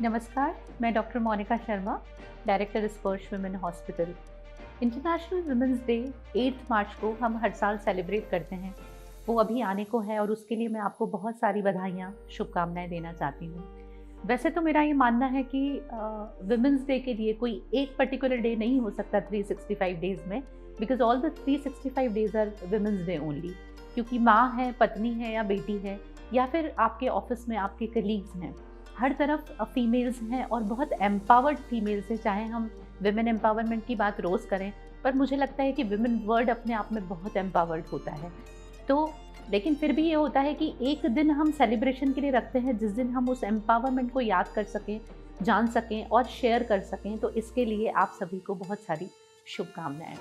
नमस्कार, मैं doctor Monika Sharma, director Sparsh women hospital. International women's day 8 March को हम हर साल सेलिब्रेट करते हैं। वो अभी आने को है और उसके लिए मैं आपको बहुत सारी बधाइयाँ, शुभकामनाएँ देना चाहती हूँ। वैसे तो मेरा ये मानना है कि वुमेन्स डे के लिए कोई एक पर्टिकुलर डे नहीं हो सकता 365 डेज़ में, because all the 365 days are women's day only. क्योंकि माँ है, पत्नी है या बेटी है या फिर आपके ऑफ़िस में आपके कलीग्स हैं, हर तरफ फीमेल्स हैं और बहुत एम्पावर्ड फीमेल्स हैं। चाहे हम विमेन एम्पावरमेंट की बात रोज़ करें, पर मुझे लगता है कि विमेन वर्ड अपने आप में बहुत एम्पावर्ड होता है। तो लेकिन फिर भी ये होता है कि एक दिन हम सेलिब्रेशन के लिए रखते हैं जिस दिन हम उस एम्पावरमेंट को याद कर सकें, जान सकें और शेयर कर सकें। तो इसके लिए आप सभी को बहुत सारी शुभकामनाएँ।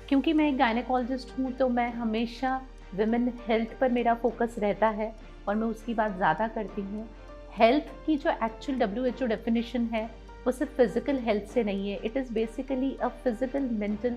क्योंकि मैं एक गायनेकोलॉजिस्ट हूँ, तो मैं हमेशा विमेन हेल्थ पर मेरा फोकस रहता है और मैं उसकी बात ज़्यादा करती हूँ। हेल्थ की जो एक्चुअल WHO डेफिनेशन है, वो सिर्फ फिजिकल हेल्थ से नहीं है। It is basically a physical, mental,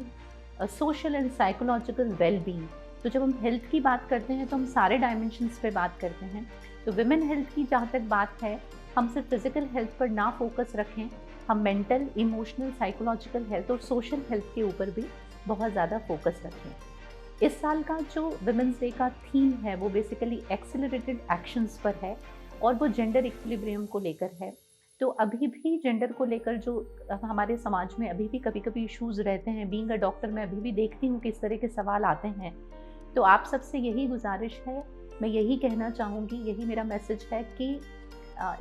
social and psychological well being. तो जब हम हेल्थ की बात करते हैं तो हम सारे डायमेंशंस पे बात करते हैं। तो विमेन हेल्थ की जहाँ तक बात है, हम सिर्फ फिजिकल हेल्थ पर ना फोकस रखें, हम मेंटल, इमोशनल, साइकोलॉजिकल हेल्थ और सोशल हेल्थ के ऊपर भी बहुत ज़्यादा फोकस रखें। इस साल का जो विमेंस डे का थीम है, वो बेसिकली एक्सेलरेटेड एक्शंस पर है और वो जेंडर इक्विलिब्रियम को लेकर है। तो अभी भी जेंडर को लेकर जो हमारे समाज में अभी भी कभी-कभी इश्यूज़ रहते हैं, बीइंग अ डॉक्टर मैं अभी भी देखती हूँ कि इस तरह के सवाल आते हैं। तो आप सबसे यही गुज़ारिश है, मैं यही कहना चाहूँगी, यही मेरा मैसेज है कि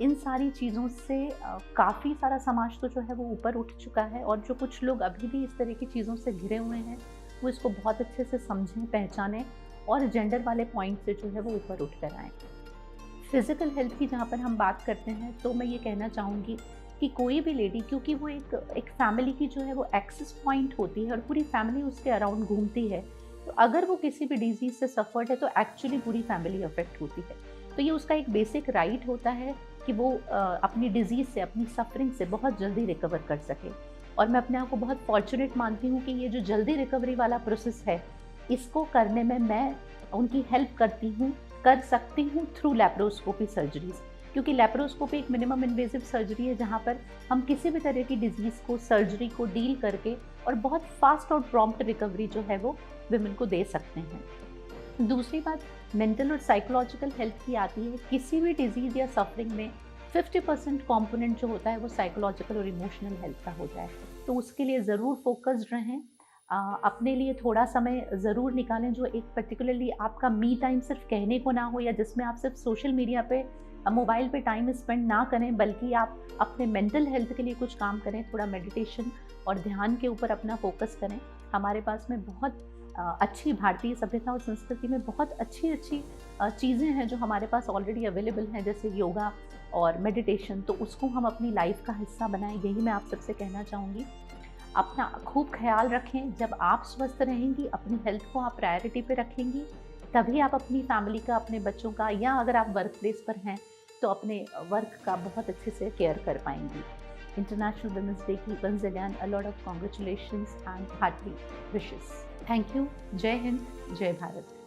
इन सारी चीज़ों से काफ़ी सारा समाज तो जो है वो ऊपर उठ चुका है और जो कुछ लोग अभी भी इस तरह की चीज़ों से घिरे हुए हैं, वो इसको बहुत अच्छे से समझें, पहचानें और जेंडर वाले पॉइंट से जो है वो ऊपर उठ कर आएँ। फिज़िकल हेल्थ की जहाँ पर हम बात करते हैं, तो मैं ये कहना चाहूँगी कि कोई भी लेडी, क्योंकि वो एक फैमिली की जो है वो एक्सेस पॉइंट होती है और पूरी फैमिली उसके अराउंड घूमती है। तो अगर वो किसी भी डिज़ीज़ से सफ़र्ड है तो एक्चुअली पूरी फैमिली अफ़ेक्ट होती है। तो ये उसका एक बेसिक राइट होता है कि वो अपनी डिज़ीज़ से, अपनी सफ़रिंग से बहुत जल्दी रिकवर कर सके। और मैं अपने आप को बहुत फॉर्च्यूनेट मानती हूँ कि ये जो जल्दी रिकवरी वाला प्रोसेस है, इसको करने में मैं उनकी हेल्प कर सकती हूँ थ्रू लैप्रोस्कोपी सर्जरीज़। क्योंकि लैप्रोस्कोपी एक मिनिमम इन्वेसिव सर्जरी है जहाँ पर हम किसी भी तरह की डिज़ीज़ को, सर्जरी को डील करके और बहुत फास्ट और प्रॉम्प्ट रिकवरी जो है वो विमेन को दे सकते हैं। दूसरी बात मेंटल और साइकोलॉजिकल हेल्थ की आती है। किसी भी डिज़ीज़ या सफरिंग में 50% कंपोनेंट जो होता है वो साइकोलॉजिकल और इमोशनल हेल्थ का होता है। तो उसके लिए ज़रूर फोकस्ड रहें। अपने लिए थोड़ा समय ज़रूर निकालें जो एक पर्टिकुलरली आपका मी टाइम सिर्फ कहने को ना हो, या जिसमें आप सिर्फ सोशल मीडिया पे, मोबाइल पे टाइम स्पेंड ना करें, बल्कि आप अपने मेंटल हेल्थ के लिए कुछ काम करें। थोड़ा मेडिटेशन और ध्यान के ऊपर अपना फोकस करें। हमारे पास में बहुत अच्छी भारतीय सभ्यता और संस्कृति में बहुत अच्छी चीज़ें हैं जो हमारे पास ऑलरेडी अवेलेबल हैं, जैसे योगा और मेडिटेशन। तो उसको हम अपनी लाइफ का हिस्सा बनाएं, यही मैं आप सबसे कहना चाहूँगी। अपना खूब ख्याल रखें। जब आप स्वस्थ रहेंगी, अपनी हेल्थ को आप प्रायोरिटी पे रखेंगी, तभी आप अपनी फैमिली का, अपने बच्चों का, या अगर आप वर्क प्लेस पर हैं तो अपने वर्क का बहुत अच्छे से केयर कर पाएंगी। इंटरनेशनल वुमेन्स डे की once again a lot of congratulations and heartly wishes. Thank you. जय हिंद, जय भारत।